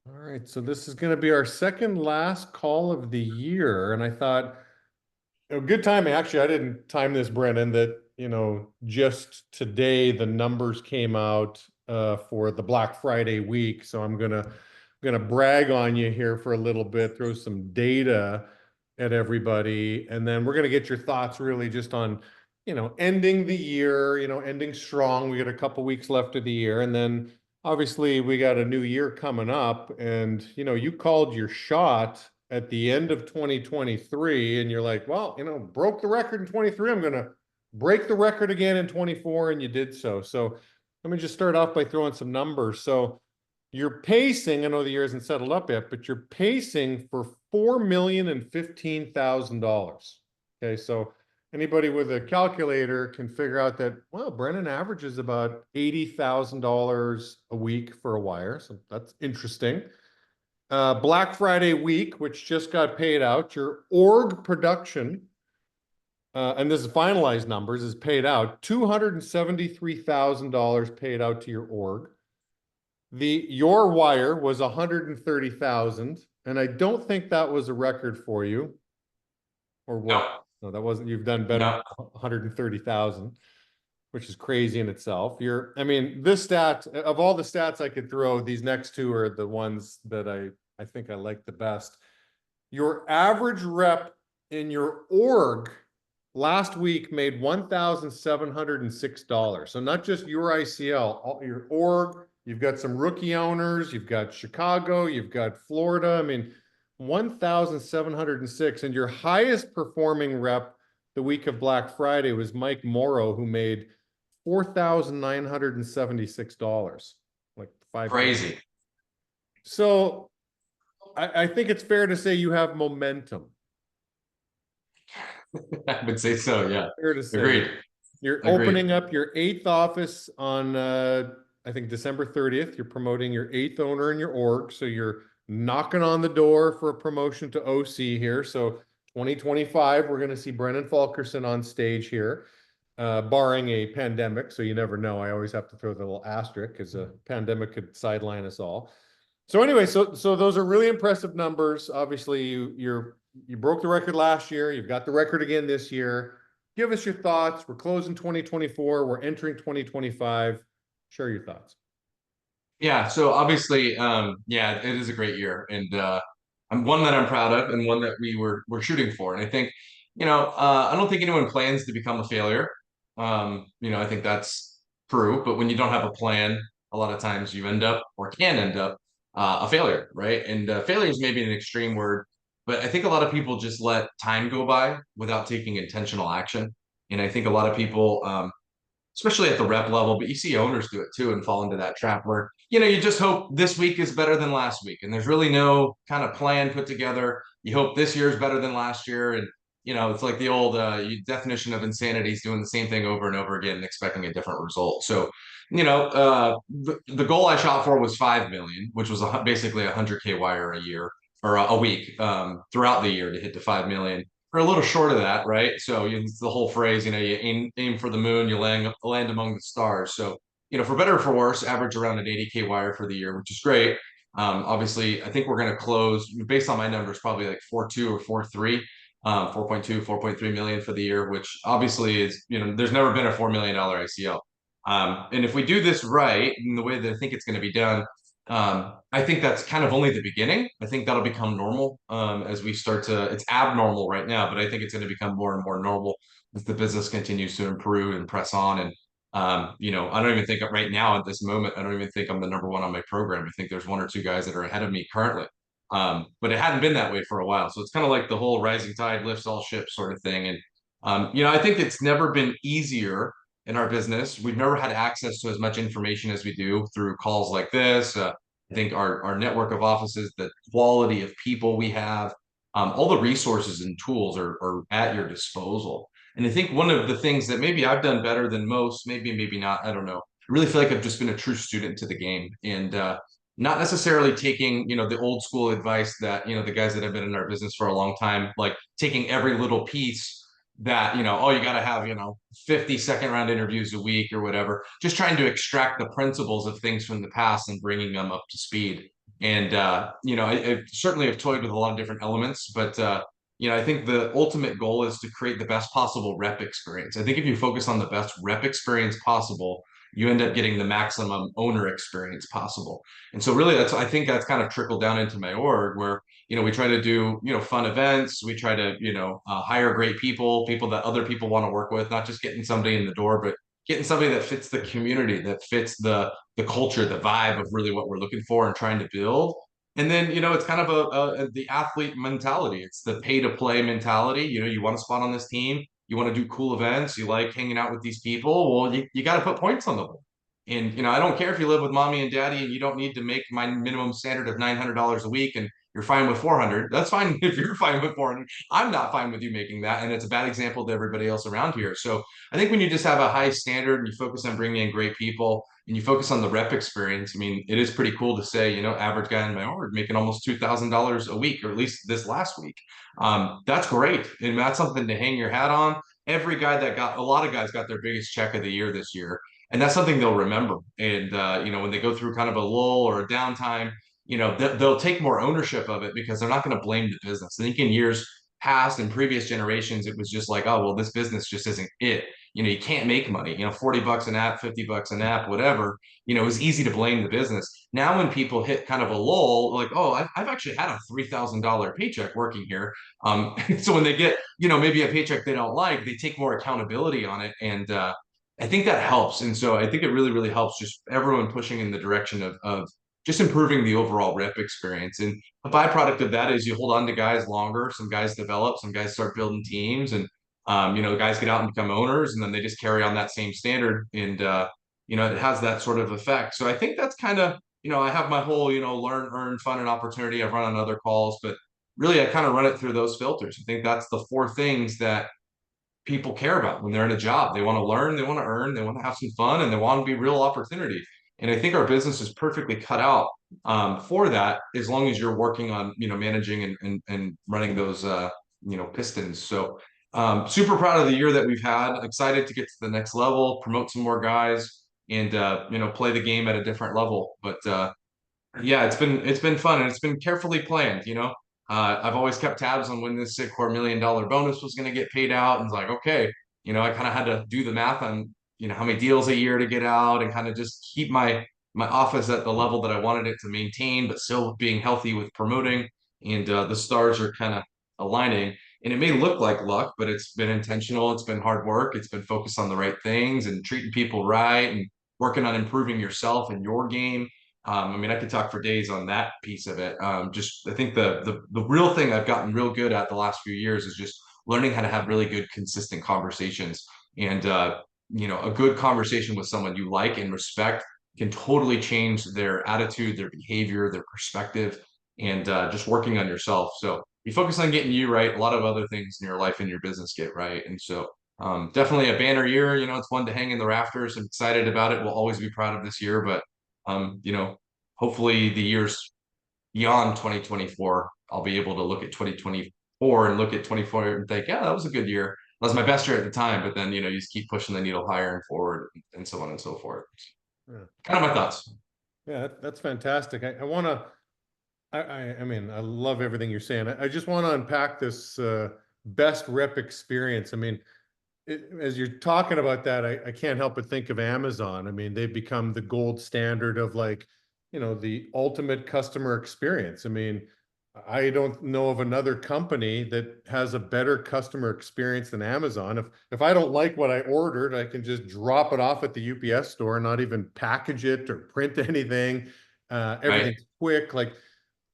All right, so this is going to be our second last call of the year, and I thought, good timing. Actually, I didn't time this, Brennan. That just today the numbers came out for the Black Friday week, so I'm gonna brag on you here for a little bit, throw some data at everybody, and then we're gonna get your thoughts really just on ending the year, ending strong. We got a couple weeks left of the year, and then obviously we got a new year coming up, and you called your shot at the end of 2023 and you're like, well, broke the record in 23. I'm going to break the record again in 24. And you did so. So let me just start off by throwing some numbers. So you're pacing, I know the year hasn't settled up yet, but you're pacing for $4,015,000. Okay. So anybody with a calculator can figure out that, well, Brennan averages about $80,000 a week for a wire. So that's interesting. Black Friday week, which just got paid out, your org production, and this is finalized numbers, is paid out $273,000 paid out to your org. Your wire was 130,000, and I don't think that was a record for you, or what? No, No, that wasn't. You've done better than no. 130,000, which is crazy in itself. I mean, this stat of all the stats I could throw, these next two are the ones that I think I like the best. Your average rep in your org last week made $1,706. So not just your ICL, your org, you've got some rookie owners, you've got Chicago, you've got Florida. I mean, 1,706. And your highest performing rep the week of Black Friday was Mike Morrow, who made $4,976, like five grand. Crazy. So I think it's fair to say you have momentum. I would say so. Yeah. Fair to say. Agreed. You're Agreed. opening up your eighth office on, I think, December 30th. You're promoting your eighth owner in your org. So you're knocking on the door for a promotion to OC here. So 2025, we're going to see Brennan Fulkerson on stage here, barring a pandemic. So you never know. I always have to throw the little asterisk because a pandemic could sideline us all. So anyway, so those are really impressive numbers. Obviously, you broke the record last year. You've got the record again this year. Give us your thoughts. We're closing 2024. We're entering 2025. Share your thoughts. Yeah. So obviously, yeah, it is a great year, and I'm one that I'm proud of, and one that we're shooting for. And I think, I don't think anyone plans to become a failure. I think that's true. But when you don't have a plan, a lot of times you end up or can end up a failure, right? And failure is maybe an extreme word, but I think a lot of people just let time go by without taking intentional action. And I think a lot of people, especially at the rep level, but you see owners do it too and fall into that trap where, you just hope this week is better than last week. And there's really no kind of plan put together. You hope this year is better than last year. And, it's like the old definition of insanity is doing the same thing over and over again and expecting a different result. So, the goal I shot for was 5 million, which was basically 100K wire a year or a week throughout the year to hit to 5 million. We're a little short of that, right? So it's the whole phrase, you aim for the moon, you land among the stars. So, for better or for worse, average around an 80K wire for the year, which is great. Obviously, I think we're going to close based on my numbers, probably like 4.2 or 4.3, 4.2, 4.3 million for the year, which obviously is, there's never been a $4 million ICL. And if we do this right in the way that I think it's going to be done, I think that's kind of only the beginning. I think that'll become normal as we start to, it's abnormal right now, but I think it's going to become more and more normal as the business continues to improve and press on. And, I don't even think right now at this moment, I don't even think I'm the number one on my program. I think there's one or two guys that are ahead of me currently. But it hadn't been that way for a while. So it's kind of like the whole rising tide lifts all ships sort of thing. And, I think it's never been easier in our business. We've never had access to as much information as we do through calls like this. I think our network of offices, the quality of people we have, all the resources and tools are at your disposal. And I think one of the things that maybe I've done better than most, maybe not, I don't know. I really feel like I've just been a true student to the game and not necessarily taking, the old school advice that, the guys that have been in our business for a long time, like taking every little piece that, oh, you got to have, 50 second round interviews a week or whatever, just trying to extract the principles of things from the past and bringing them up to speed. And I certainly have toyed with a lot of different elements, but I think the ultimate goal is to create the best possible rep experience. I think if you focus on the best rep experience possible, you end up getting the maximum owner experience possible. And so really I think that's kind of trickled down into my org where, we try to do, fun events. We try to, hire great people that other people want to work with, not just getting somebody in the door, but getting somebody that fits the community, that fits the culture, the vibe of really what we're looking for and trying to build. And then, it's kind of the athlete mentality. It's the pay to play mentality. You want a spot on this team, you want to do cool events, you like hanging out with these people. Well, you got to put points on the board. And, I don't care if you live with mommy and daddy and you don't need to make my minimum standard of $900 a week and you're fine with 400. That's fine if you're fine with 400. I'm not fine with you making that. And it's a bad example to everybody else around here. So I think when you just have a high standard and you focus on bringing in great people and you focus on the rep experience, I mean, it is pretty cool to say, average guy in my org making almost $2,000 a week, or at least this last week. That's great. And that's something to hang your hat on. Every guy a lot of guys got their biggest check of the year this year. And that's something they'll remember. And, when they go through kind of a lull or a downtime, they'll take more ownership of it because they're not going to blame the business. I think in years past and previous generations, it was just like, oh, well, this business just isn't it. You can't make money, $40 an app, $50 an app, whatever. It was easy to blame the business. Now, when people hit kind of a lull, like, oh, I've actually had a $3,000 paycheck working here. So when they get, maybe a paycheck they don't like, they take more accountability on it. And I think that helps. And so I think it really, really helps just everyone pushing in the direction of just improving the overall rep experience. And a byproduct of that is you hold on to guys longer. Some guys develop, some guys start building teams, and guys get out and become owners, and then they just carry on that same standard, and it has that sort of effect. So I think that's kind of, I have my whole, learn, earn, fun, and opportunity. I've run on other calls, but really I kind of run it through those filters. I think that's the four things that people care about when they're in a job. They want to learn, they want to earn, they want to have some fun, and they want to be real opportunity. And I think our business is perfectly cut out for that, as long as you're working on, managing and running those, pistons. So super proud of the year that we've had. Excited to get to the next level, promote some more guys, and play the game at a different level. But yeah, it's been fun and it's been carefully planned. I've always kept tabs on when this Sitcor $1 million bonus was going to get paid out, and it's like, okay, I kind of had to do the math on how many deals a year to get out, and kind of just keep my office at the level that I wanted it to maintain, but still being healthy with promoting. And the stars are kind of aligning. And it may look like luck, but it's been intentional. It's been hard work. It's been focused on the right things and treating people right and working on improving yourself and your game. I mean, I could talk for days on that piece of it. Just I think the real thing I've gotten real good at the last few years is just learning how to have really good, consistent conversations. And a good conversation with someone you like and respect can totally change their attitude, their behavior, their perspective, and just working on yourself. So you focus on getting you right. A lot of other things in your life and your business get right. And so definitely a banner year. It's one to hang in the rafters. I'm excited about it. We'll always be proud of this year, but hopefully the years beyond 2024, I'll be able to look at 2024 and look at 24 and think, yeah, that was a good year. That was my best year at the time. But then, you just keep pushing the needle higher and forward and so on and so forth. Yeah, Kind of my thoughts. yeah, that's fantastic. I want to. I mean, I love everything you're saying. I just want to unpack this best rep experience. I mean, as you're talking about that, I can't help but think of Amazon. I mean, they've become the gold standard of like, the ultimate customer experience. I mean, I don't know of another company that has a better customer experience than Amazon. If I don't like what I ordered, I can just drop it off at the UPS store, not even package it or print anything. Right. Everything's quick. Like,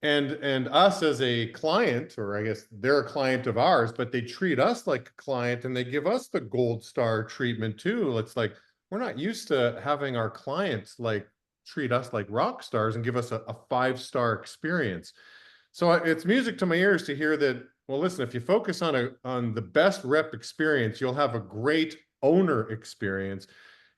and us as a client, or I guess they're a client of ours, but they treat us like a client and they give us the gold star treatment too. It's like we're not used to having our clients like treat us like rock stars and give us a 5-star experience. So it's music to my ears to hear that. Well, listen, if you focus on the best rep experience, you'll have a great owner experience.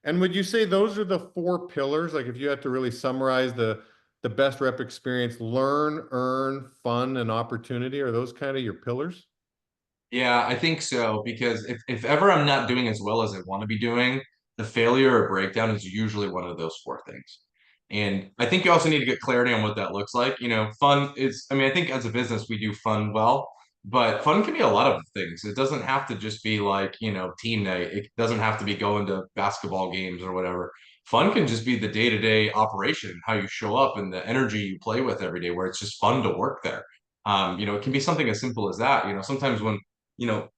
And would you say those are the 4 pillars? Like if you had to really summarize the best rep experience, learn, earn, fun, and opportunity, are those kind of your pillars? Yeah, I think so. Because if ever I'm not doing as well as I want to be doing, the failure or breakdown is usually one of those four things. And I think you also need to get clarity on what that looks like. Fun is, I mean, I think as a business, we do fun well, but fun can be a lot of things. It doesn't have to just be like, team night. It doesn't have to be going to basketball games or whatever. Fun can just be the day-to-day operation, how you show up and the energy you play with every day, where it's just fun to work there. It can be something as simple as that. Sometimes when,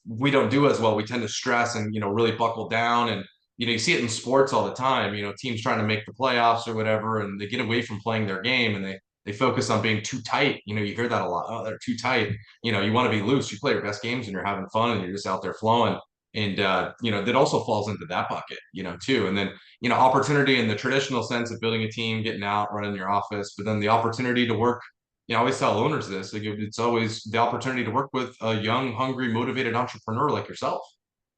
we don't do as well, we tend to stress and, really buckle down. And you see it in sports all the time, teams trying to make the playoffs or whatever, and they get away from playing their game and they focus on being too tight. You hear that a lot. Oh, they're too tight. You want to be loose. You play your best games and you're having fun and you're just out there flowing. And that also falls into that bucket, too. And then, opportunity in the traditional sense of building a team, getting out, running your office, but then the opportunity to work. I always tell owners this, like it's always the opportunity to work with a young, hungry, motivated entrepreneur like yourself.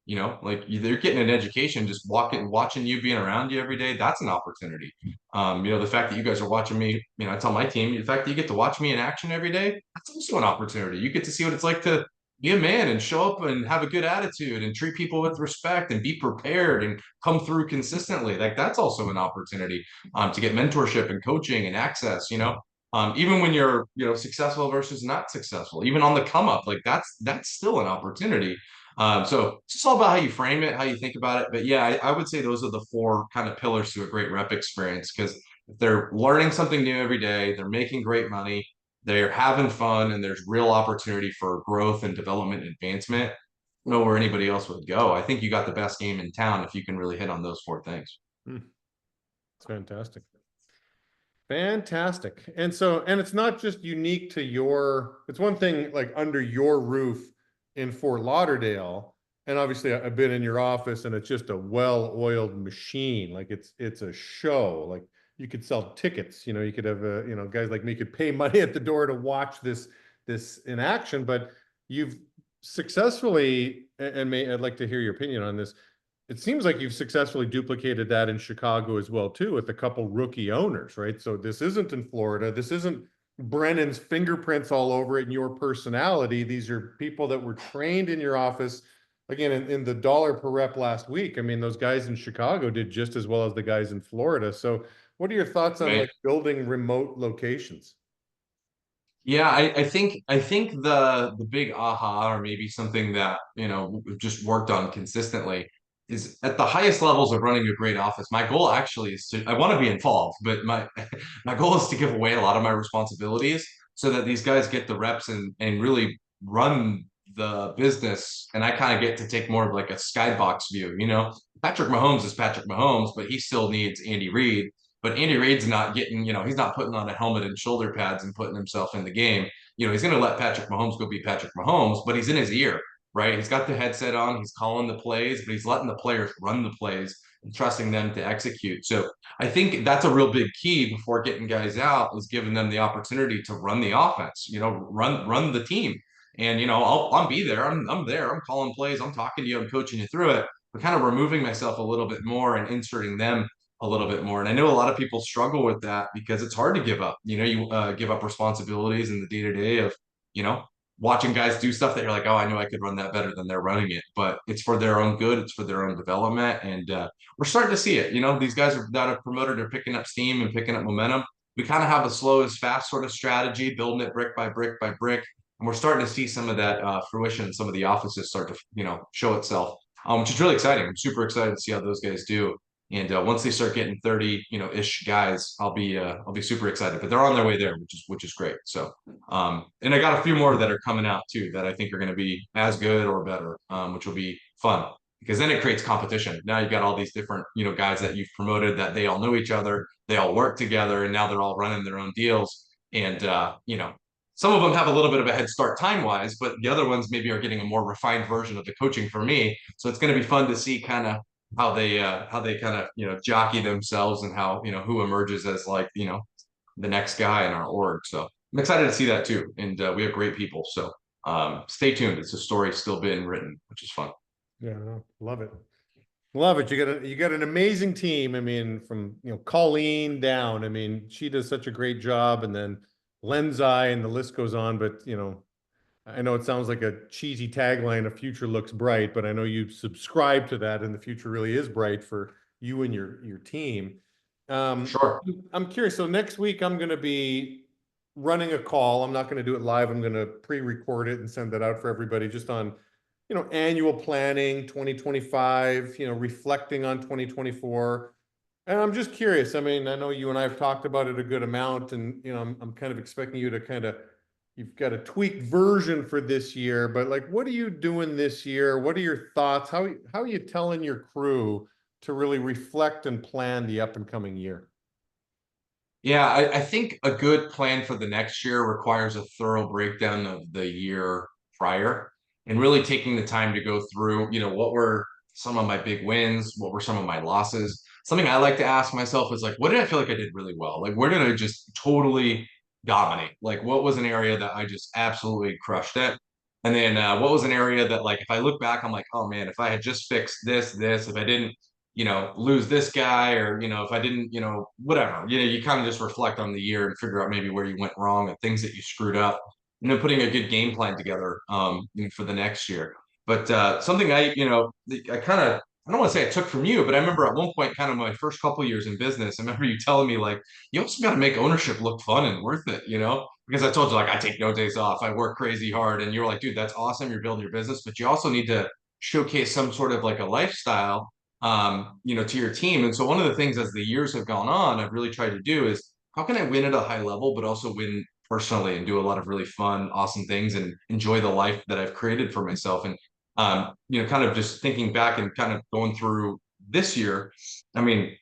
Like they're getting an education, just watching you, being around you every day. That's an opportunity. The fact that you guys are watching me, I tell my team, the fact that you get to watch me in action every day, that's also an opportunity. You get to see what it's like to be a man and show up and have a good attitude and treat people with respect and be prepared and come through consistently. Like that's also an opportunity to get mentorship and coaching and access, even when you're, successful versus not successful, even on the come up, like that's still an opportunity. So it's just all about how you frame it, how you think about it. But yeah, I would say those are the four kind of pillars to a great rep experience because if they're learning something new every day, they're making great money, they're having fun, and there's real opportunity for growth and development and advancement. I don't know where anybody else would go. I think you got the best game in town if you can really hit on those four things. It's fantastic. Fantastic. And it's not just unique to it's one thing like under your roof in Fort Lauderdale. And obviously I've been in your office and it's just a well-oiled machine. Like it's a show. Like you could sell tickets, you could have guys like me could pay money at the door to watch this in action, but you've successfully, and I'd like to hear your opinion on this. It seems like you've successfully duplicated that in Chicago as well too, with a couple rookie owners, right? So this isn't in Florida. This isn't Brennan's fingerprints all over it and your personality. These are people that were trained in your office. Again, in the dollar per rep last week, I mean, those guys in Chicago did just as well as the guys in Florida. So what are your thoughts on Right. like building remote locations? Yeah, I think the big aha or maybe something that we've just worked on consistently is at the highest levels of running a great office. My goal actually is to I want to be involved, but my my goal is to give away a lot of my responsibilities so that these guys get the reps and really run the business and I kind of get to take more of like a skybox view. Patrick Mahomes is Patrick Mahomes, but he still needs Andy Reid. But Andy Reid's not getting, he's not putting on a helmet and shoulder pads and putting himself in the game. He's going to let Patrick Mahomes go be Patrick Mahomes, but he's in his ear, right? He's got the headset on, he's calling the plays, but he's letting the players run the plays and trusting them to execute. So I think that's a real big key before getting guys out is giving them the opportunity to run the offense, run the team. And I'll be there. I'm there. I'm calling plays. I'm talking to you. I'm coaching you through it. But kind of removing myself a little bit more and inserting them a little bit more. And I know a lot of people struggle with that because it's hard to give up. You give up responsibilities in the day to day of, you know, watching guys do stuff that you're like, oh, I know I could run that better than they're running it. But it's for their own good. It's for their own development. And we're starting to see it. These guys that are promoted are picking up steam and picking up momentum. We kind of have a slow is fast sort of strategy, building it brick by brick by brick. And we're starting to see some of that fruition. Some of the offices start to, show itself, which is really exciting. I'm super excited to see how those guys do. And once they start getting 30, ish guys, I'll be super excited. But they're on their way there, which is great. So, and I got a few more that are coming out too that I think are going to be as good or better, which will be fun because then it creates competition. Now you've got all these different, guys that you've promoted that they all know each other, they all work together, and now they're all running their own deals. And some of them have a little bit of a head start time wise, but the other ones maybe are getting a more refined version of the coaching for me. So it's going to be fun to see kind of how they kind of jockey themselves and how who emerges as like the next guy in our org. So I'm excited to see that too, and we have great people. So stay tuned. It's a story still being written, which is fun. Yeah, no, love it. Love it. You got an amazing team. I mean, from Colleen down. I mean, she does such a great job, and then Lenzai, and the list goes on. But I know it sounds like a cheesy tagline, "A future looks bright," but I know you subscribe to that, and the future really is bright for you and your team. Um, Sure. I'm curious. So next week I'm going to be running a call. I'm not going to do it live. I'm going to pre-record it and send that out for everybody just on, annual planning, 2025, reflecting on 2024. And I'm just curious. I mean, I know you and I have talked about it a good amount, and I'm kind of expecting you to you've got a tweaked version for this year, but like, what are you doing this year? What are your thoughts? How are you telling your crew to really reflect and plan the up and coming year? Yeah, I think a good plan for the next year requires a thorough breakdown of the year prior and really taking the time to go through, what were some of my big wins? What were some of my losses? Something I like to ask myself is like, what did I feel like I did really well? Like, where did I just totally dominate? Like, what was an area that I just absolutely crushed at? And then what was an area that, like, if I look back, I'm like, oh man, if I had just fixed this, if I didn't lose this guy or, if I didn't, whatever, you kind of just reflect on the year and figure out maybe where you went wrong and things that you screwed up, putting a good game plan together, for the next year. But something I kind of, I don't want to say I took from you, but I remember at one point, kind of my first couple years in business, I remember you telling me like, you also got to make ownership look fun and worth it, because I told you like, I take no days off, I work crazy hard. And you were like, dude, that's awesome. You're building your business, but you also need to showcase some sort of like a lifestyle to your team. And so one of the things as the years have gone on, I've really tried to do is how can I win at a high level, but also win personally and do a lot of really fun, awesome things and enjoy the life that I've created for myself. And kind of just thinking back and kind of going through this year, I mean,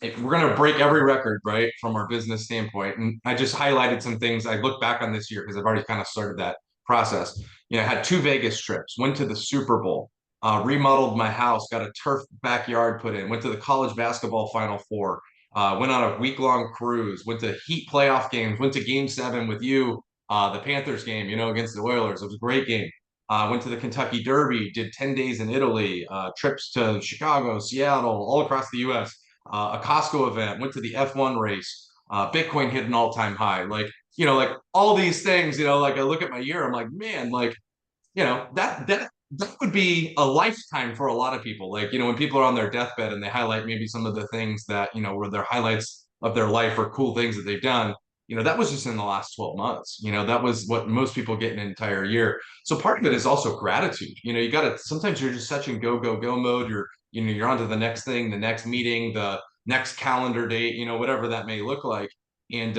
we're going to break every record, right, from our business standpoint. And I just highlighted some things I look back on this year because I've already kind of started that process. I had 2 Vegas trips, went to the Super Bowl, remodeled my house, got a turf backyard put in, went to the college basketball Final Four, went on a week-long cruise, went to Heat playoff games, went to Game 7 with you, the Panthers game, against the Oilers. It was a great game. Went to the Kentucky Derby, did 10 days in Italy, trips to Chicago, Seattle, all across the U.S., a Costco event, went to the F1 race. Bitcoin hit an all-time high. Like all these things, like I look at my year, I'm like, man, like, that would be a lifetime for a lot of people. Like, when people are on their deathbed and they highlight maybe some of the things that, were their highlights of their life or cool things that they've done, that was just in the last 12 months. That was what most people get in an entire year. So part of it is also gratitude. You got to, sometimes you're just such in go, go, go mode. You're on to the next thing, the next meeting, the next calendar date, whatever that may look like. And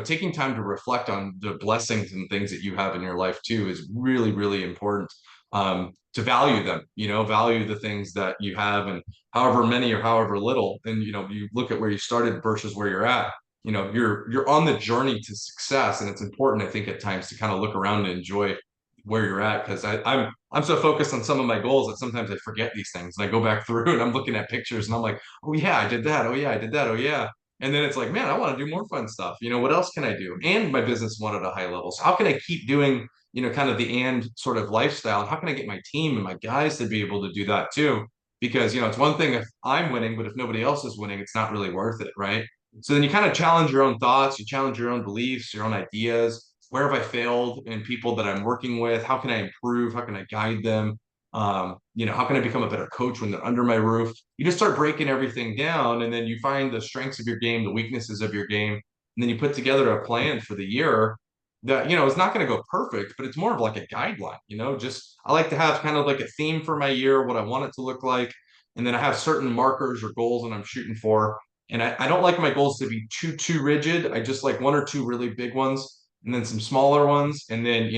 taking time to reflect on the blessings and things that you have in your life too is really, really important. To value them, value the things that you have, and however many or however little. And you look at where you started versus where you're at. You're on the journey to success, and it's important, I think, at times to kind of look around and enjoy where you're at, because I'm so focused on some of my goals that sometimes I forget these things, and I go back through and I'm looking at pictures and I'm like, oh yeah, I did that. Oh yeah, I did that. Oh yeah. And then it's like, man, I want to do more fun stuff. What else can I do? And my business went at a high level. So how can I keep doing, kind of the and sort of lifestyle? And how can I get my team and my guys to be able to do that too? Because, it's one thing if I'm winning, but if nobody else is winning, it's not really worth it, right? So then you kind of challenge your own thoughts, you challenge your own beliefs, your own ideas. Where have I failed in people that I'm working with? How can I improve? How can I guide them? How can I become a better coach when they're under my roof? You just start breaking everything down, and then you find the strengths of your game, the weaknesses of your game, and then you put together a plan for the year that, is not going to go perfect, but it's more of like a guideline. Just I like to have kind of like a theme for my year, what I want it to look like, and then I have certain markers or goals that I'm shooting for. And I don't like my goals to be too rigid. I just like one or two really big ones and then some smaller ones, and then,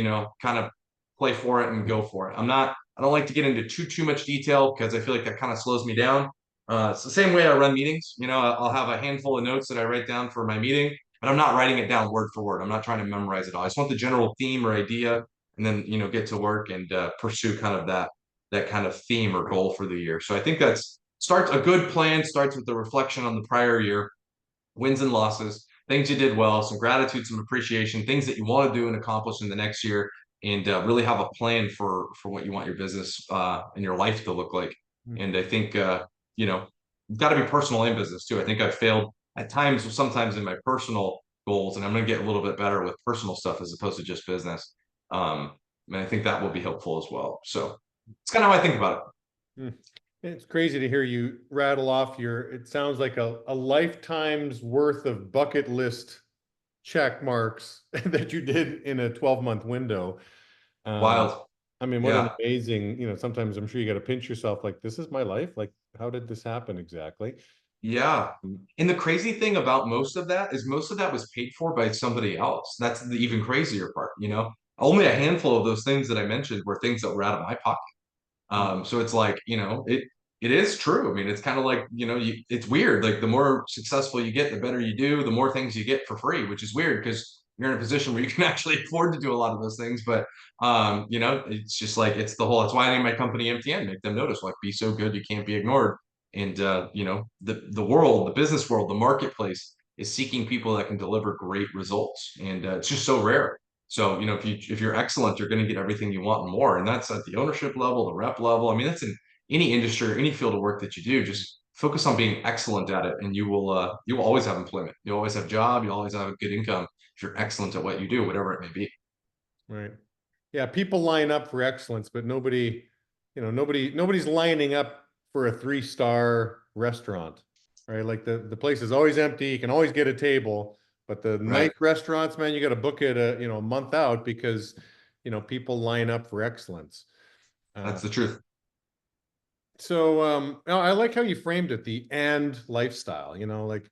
kind of play for it and go for it. I don't like to get into too much detail because I feel like that kind of slows me down. It's the same way I run meetings. I'll have a handful of notes that I write down for my meeting, but I'm not writing it down word for word. I'm not trying to memorize it all. I just want the general theme or idea, and then, get to work and pursue kind of that kind of theme or goal for the year. So I think that's starts a good plan starts with the reflection on the prior year, wins and losses, things you did well, some gratitude, some appreciation, things that you want to do and accomplish in the next year, and really have a plan for what you want your business and your life to look like. And I think you've got to be personal in business too. I think I've failed at times, sometimes in my personal goals, and I'm going to get a little bit better with personal stuff as opposed to just business. And I think that will be helpful as well. So it's kind of how I think about it. It's crazy to hear you rattle off it sounds like a lifetime's worth of bucket list check marks that you did in a 12-month window. Um, Wild. I mean, what an Yeah. amazing, sometimes I'm sure you got to pinch yourself like, this is my life. Like, how did this happen exactly? Yeah. And the crazy thing about most of that is most of that was paid for by somebody else. That's the even crazier part, you know? Only a handful of those things that I mentioned were things that were out of my pocket. Mm. So it's like, it is true. I mean, it's kind of like, it's weird. Like the more successful you get, the better you do, the more things you get for free, which is weird because you're in a position where you can actually afford to do a lot of those things. But it's just like it's the whole. That's why I named my company MTN. Make them notice. Like, be so good you can't be ignored. And the world, the business world, the marketplace is seeking people that can deliver great results, and it's just so rare. So, if you're excellent, you're going to get everything you want and more. And that's at the ownership level, the rep level. I mean, that's in any industry or any field of work that you do. Just focus on being excellent at it, and you will always have employment. You'll always have a job. You'll always have a good income if you're excellent at what you do, whatever it may be. Right. Yeah, people line up for excellence, but nobody's lining up for a 3-star restaurant, right? Like the place is always empty. You can always get a table, but the nice Right. restaurants, man, you got to book it a month out because, people line up for excellence. Uh, That's the truth. I like how you framed it, the and lifestyle, like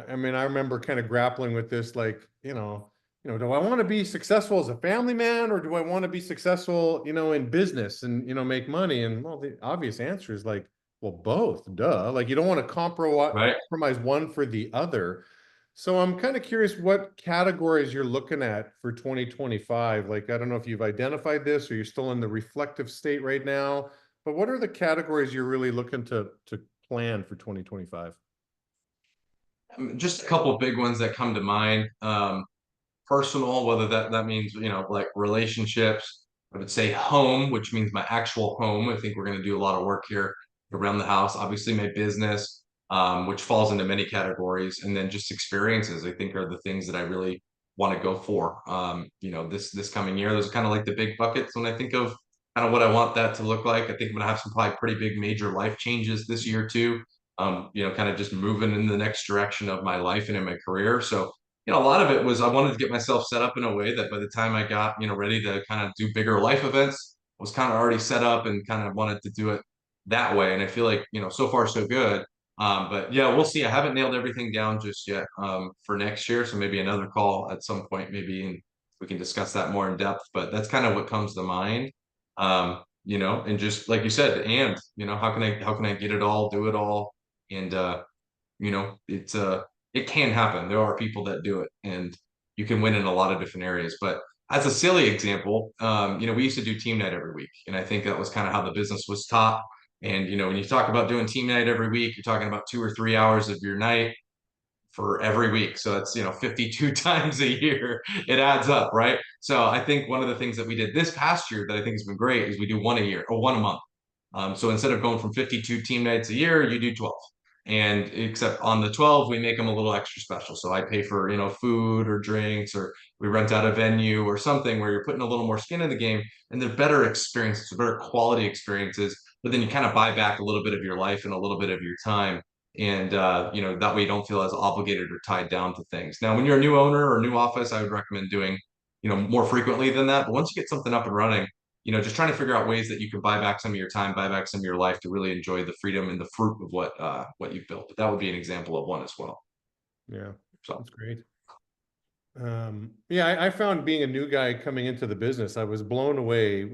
I mean, I remember kind of grappling with this, like, do I want to be successful as a family man or do I want to be successful, in business and, make money? And well, the obvious answer is like, well, both, duh. Like you don't want to Right. compromise one for the other. So I'm kind of curious what categories you're looking at for 2025. Like, I don't know if you've identified this or you're still in the reflective state right now, but what are the categories you're really looking to plan for 2025? Just a couple of big ones that come to mind. Personal, whether that means, like relationships. I would say home, which means my actual home. I think we're going to do a lot of work here around the house. Obviously, my business, which falls into many categories, and then just experiences. I think are the things that I really want to go for. This coming year, those are kind of like the big buckets when I think of kind of what I want that to look like. I think I'm going to have some probably pretty big major life changes this year too. Kind of just moving in the next direction of my life and in my career. So a lot of it was I wanted to get myself set up in a way that by the time I got, ready to kind of do bigger life events, I was kind of already set up and kind of wanted to do it that way. And I feel like, so far so good. But yeah, we'll see. I haven't nailed everything down just yet for next year. So maybe another call at some point, maybe, and we can discuss that more in depth. But that's kind of what comes to mind. And just like you said, and how can I get it all, do it all, and it can happen. There are people that do it, and you can win in a lot of different areas. But as a silly example, we used to do team night every week, and I think that was kind of how the business was taught. And when you talk about doing team night every week, you're talking about 2 or 3 hours of your night for every week. So that's 52 times a year. It adds up, right? So I think one of the things that we did this past year that I think has been great is we do one a year or one a month. So instead of going from 52 team nights a year, you do 12. And except on the 12, we make them a little extra special. So I pay for, food or drinks, or we rent out a venue or something where you're putting a little more skin in the game, and they're better experiences, better quality experiences. But then you kind of buy back a little bit of your life and a little bit of your time. And that way you don't feel as obligated or tied down to things. Now, when you're a new owner or new office, I would recommend doing, more frequently than that. But once you get something up and running, just trying to figure out ways that you can buy back some of your time, buy back some of your life to really enjoy the freedom and the fruit of what you've built. But that would be an example of one as well. Yeah, So that's great. Yeah, I found being a new guy coming into the business, I was blown away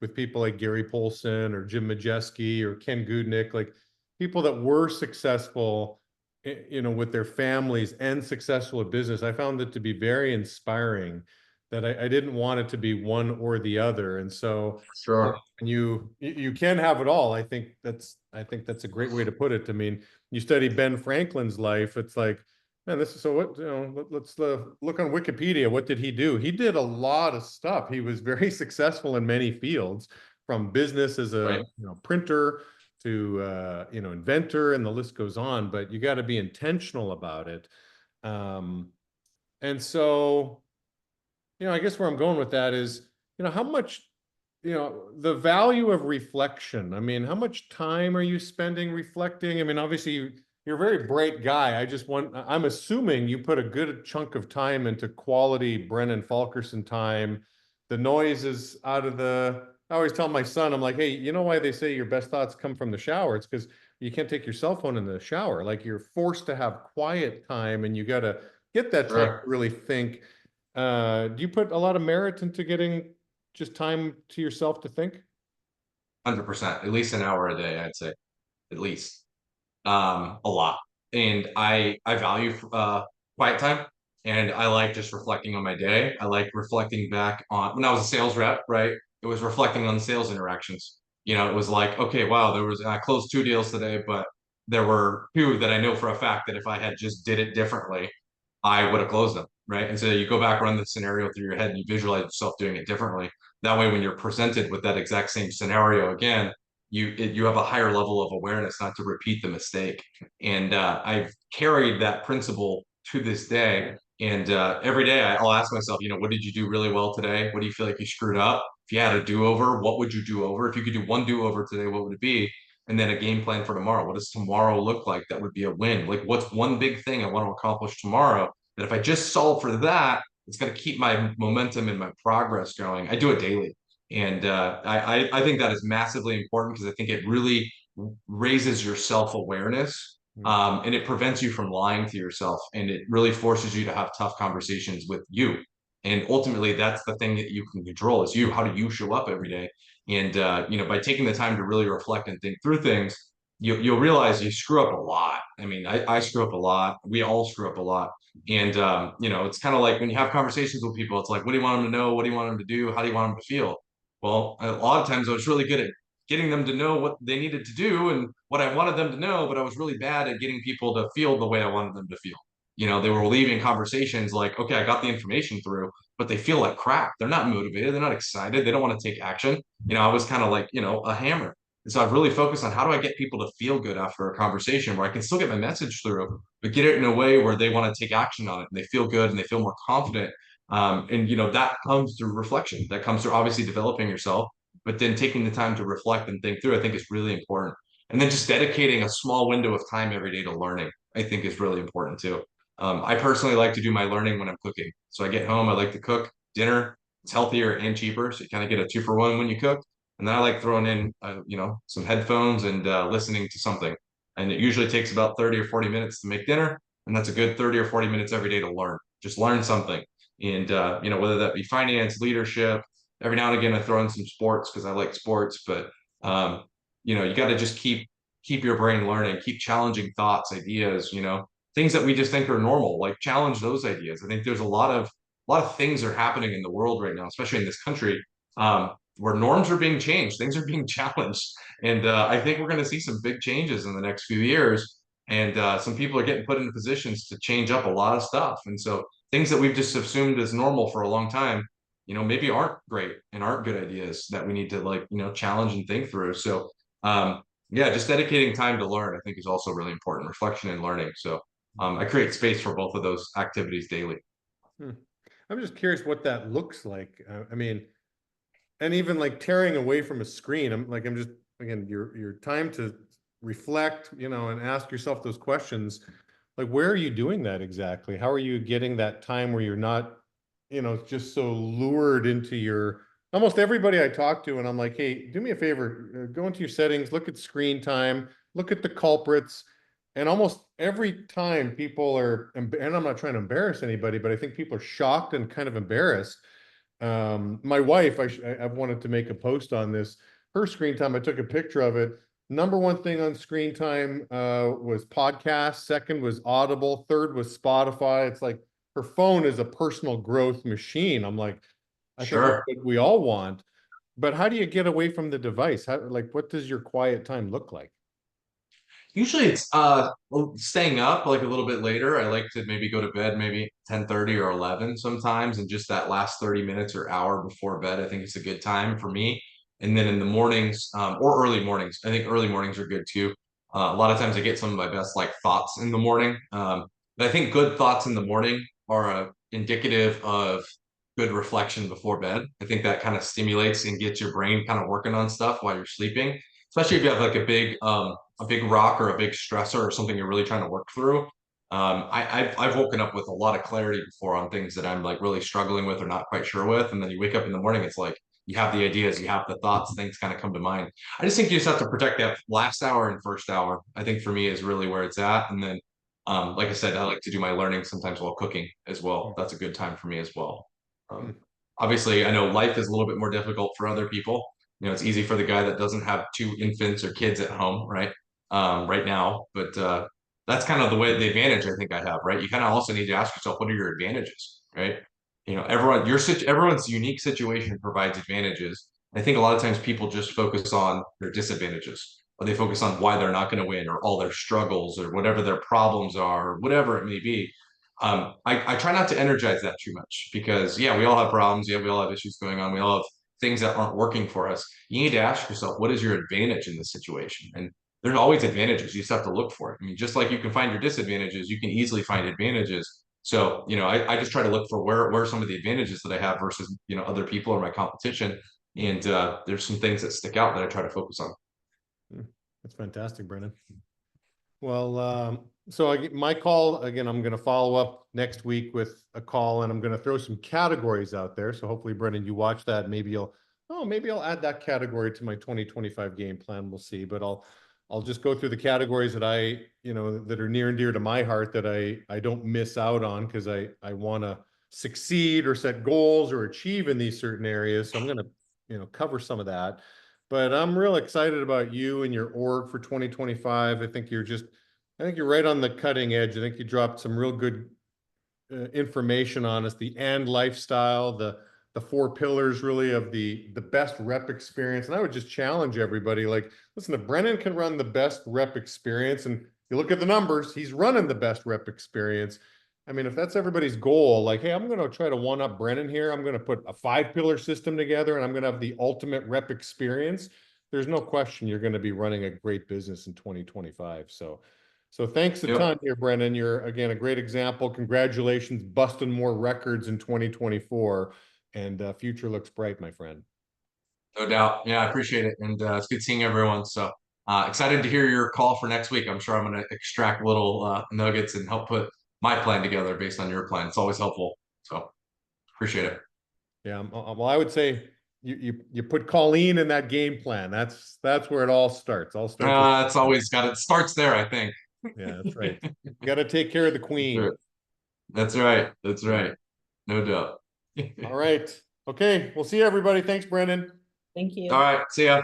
with people like Gary Polson or Jim Majeski or Ken Goodnick, like people that were successful, with their families and successful at business. I found it to be very inspiring that I didn't want it to be one or the other. And so sure. and you can have it all. I think that's a great way to put it. I mean, you study Ben Franklin's life, it's like, man, this is so what, let's look on Wikipedia. What did he do? He did a lot of stuff. He was very successful in many fields, from business as a Right. printer to inventor, and the list goes on. But you got to be intentional about it. Um, and so, I guess where I'm going with that is, how much the value of reflection. I mean, how much time are you spending reflecting? I mean, obviously you're a very bright guy. I'm assuming you put a good chunk of time into quality Brennan Fulkerson time. The noise is out of I always tell my son, I'm like, hey, you know why they say your best thoughts come from the shower? It's because you can't take your cell phone in the shower. Like you're forced to have quiet time and you got to get that time to Sure. really think. Do you put a lot of merit into getting just time to yourself to think? 100%, at least an hour a day, I'd say, at least. A lot. And I value quiet time, and I like just reflecting on my day. I like reflecting back on when I was a sales rep, right? It was reflecting on sales interactions. It was like, okay, wow, I closed 2 deals today, but there were two that I know for a fact that if I had just did it differently, I would have closed them, right? And so you go back, run the scenario through your head, and you visualize yourself doing it differently. That way, when you're presented with that exact same scenario again, you have a higher level of awareness not to repeat the mistake. And I've carried that principle to this day. And every day I'll ask myself, what did you do really well today? What do you feel like you screwed up? If you had a do-over, what would you do over? If you could do one do-over today, what would it be? And then a game plan for tomorrow. What does tomorrow look like? That would be a win. Like, what's one big thing I want to accomplish tomorrow? That if I just solve for that, it's going to keep my momentum and my progress going. I do it daily. And I think that is massively important because I think it really raises your self-awareness, Mm. and it prevents you from lying to yourself, and it really forces you to have tough conversations with you. And ultimately, that's the thing that you can control is you. How do you show up every day? And by taking the time to really reflect and think through things, you'll realize you screw up a lot. I mean, I screw up a lot. We all screw up a lot. And it's kind of like when you have conversations with people, it's like, what do you want them to know? What do you want them to do? How do you want them to feel? Well, a lot of times I was really good at getting them to know what they needed to do and what I wanted them to know, but I was really bad at getting people to feel the way I wanted them to feel. They were leaving conversations like, okay, I got the information through, but they feel like crap. They're not motivated. They're not excited. They don't want to take action. I was kind of like, a hammer. And so I've really focused on how do I get people to feel good after a conversation where I can still get my message through, but get it in a way where they want to take action on it and they feel good and they feel more confident. And that comes through reflection. That comes through obviously developing yourself, but then taking the time to reflect and think through, I think is really important. And then just dedicating a small window of time every day to learning, I think is really important too. I personally like to do my learning when I'm cooking. So I get home, I like to cook dinner. It's healthier and cheaper, so you kind of get a 2-for-1 when you cook. And then I like throwing in, some headphones and listening to something. And it usually takes about 30 or 40 minutes to make dinner, and that's a good 30 or 40 minutes every day to learn. Just learn something, and whether that be finance, leadership. Every now and again, I throw in some sports because I like sports, but um, you got to just keep your brain learning, keep challenging thoughts, ideas. Things that we just think are normal, like challenge those ideas. I think there's a lot of things are happening in the world right now, especially in this country, where norms are being changed, things are being challenged, and I think we're going to see some big changes in the next few years. And some people are getting put in positions to change up a lot of stuff, and so things that we've just assumed as normal for a long time, maybe aren't great and aren't good ideas that we need to challenge and think through. So yeah, just dedicating time to learn, I think is also really important, reflection and learning. So I create space for both of those activities daily. Hmm. I'm just curious what that looks like. I mean, and even like tearing away from a screen, I'm just again your time to reflect, and ask yourself those questions. Like, where are you doing that exactly? How are you getting that time where you're not, just so lured into your almost everybody I talk to, and I'm like, hey, do me a favor, go into your settings, look at screen time, look at the culprits. And almost every time people are, and I'm not trying to embarrass anybody, but I think people are shocked and kind of embarrassed. My wife, I've wanted to make a post on this. Her screen time, I took a picture of it. Number one thing on screen time was podcasts. Second was Audible. Third was Spotify. It's like her phone is a personal growth machine. I'm like, I think that's Sure. what we all want. But how do you get away from the device? Like, what does your quiet time look like? Usually it's staying up like a little bit later. I like to maybe go to bed maybe 10:30 or 11 sometimes, and just that last 30 minutes or hour before bed, I think it's a good time for me. And then in the mornings, or early mornings, I think early mornings are good too. A lot of times I get some of my best like thoughts in the morning. But I think good thoughts in the morning are indicative of good reflection before bed. I think that kind of stimulates and gets your brain kind of working on stuff while you're sleeping, especially if you have like a big rock or a big stressor or something you're really trying to work through. I've woken up with a lot of clarity before on things that I'm like really struggling with or not quite sure with, and then you wake up in the morning, it's like you have the ideas, you have the thoughts, things kind of come to mind. I just think you just have to protect that last hour and first hour. I think for me is really where it's at, and then like I said, I like to do my learning sometimes while cooking as well. That's a good time for me as well. Hmm. Um, Obviously, I know life is a little bit more difficult for other people. You know, it's easy for the guy that doesn't have two infants or kids at home, right? Right now, but that's kind of the advantage I think I have, right? You kind of also need to ask yourself, what are your advantages, right? You know, everyone's unique situation provides advantages. I think a lot of times people just focus on their disadvantages, or they focus on why they're not going to win, or all their struggles, or whatever their problems are, or whatever it may be. I try not to energize that too much because, yeah, we all have problems. Yeah, we all have issues going on. We all have things that aren't working for us. You need to ask yourself, what is your advantage in this situation? And there's always advantages. You just have to look for it. I mean, just like you can find your disadvantages, you can easily find advantages. So, you know, I just try to look for where are some of the advantages that I have versus, you know, other people or my competition. And there's some things that stick out that I try to focus on. Hmm. That's fantastic, Brennan. Well, so my call again, I'm going to follow up next week with a call, and I'm going to throw some categories out there. So hopefully, Brennan, you watch that. Maybe I'll add that category to my 2025 game plan. We'll see, but I'll just go through the categories that that are near and dear to my heart that I don't miss out on because I want to succeed or set goals or achieve in these certain areas. So I'm going to, cover some of that. But I'm real excited about you and your org for 2025. I think you're right on the cutting edge. I think you dropped some real good information on us. The and lifestyle, the four pillars really of the best rep experience. And I would just challenge everybody, like, listen, if Brennan can run the best rep experience, and you look at the numbers, he's running the best rep experience. I mean, if that's everybody's goal, like, hey, I'm going to try to one up Brennan here. I'm going to put a 5-pillar system together and I'm going to have the ultimate rep experience. There's no question you're going to be running a great business in 2025. So thanks a Yep. ton here, Brennan. You're again a great example. Congratulations, busting more records in 2024, and future looks bright, my friend. No doubt. Yeah, I appreciate it. And it's good seeing everyone. So excited to hear your call for next week. I'm sure I'm going to extract little nuggets and help put my plan together based on your plan. It's always helpful. So appreciate it. Yeah. Well, I would say you put Colleen in that game plan. That's where it all starts. All starts with It's always got it starts there, I think. yeah. That's right. You got to take care of the queen. That's right. That's right. No doubt. All right. Okay. We'll see you, everybody. Thanks, Brennan. Thank All you. right. See ya.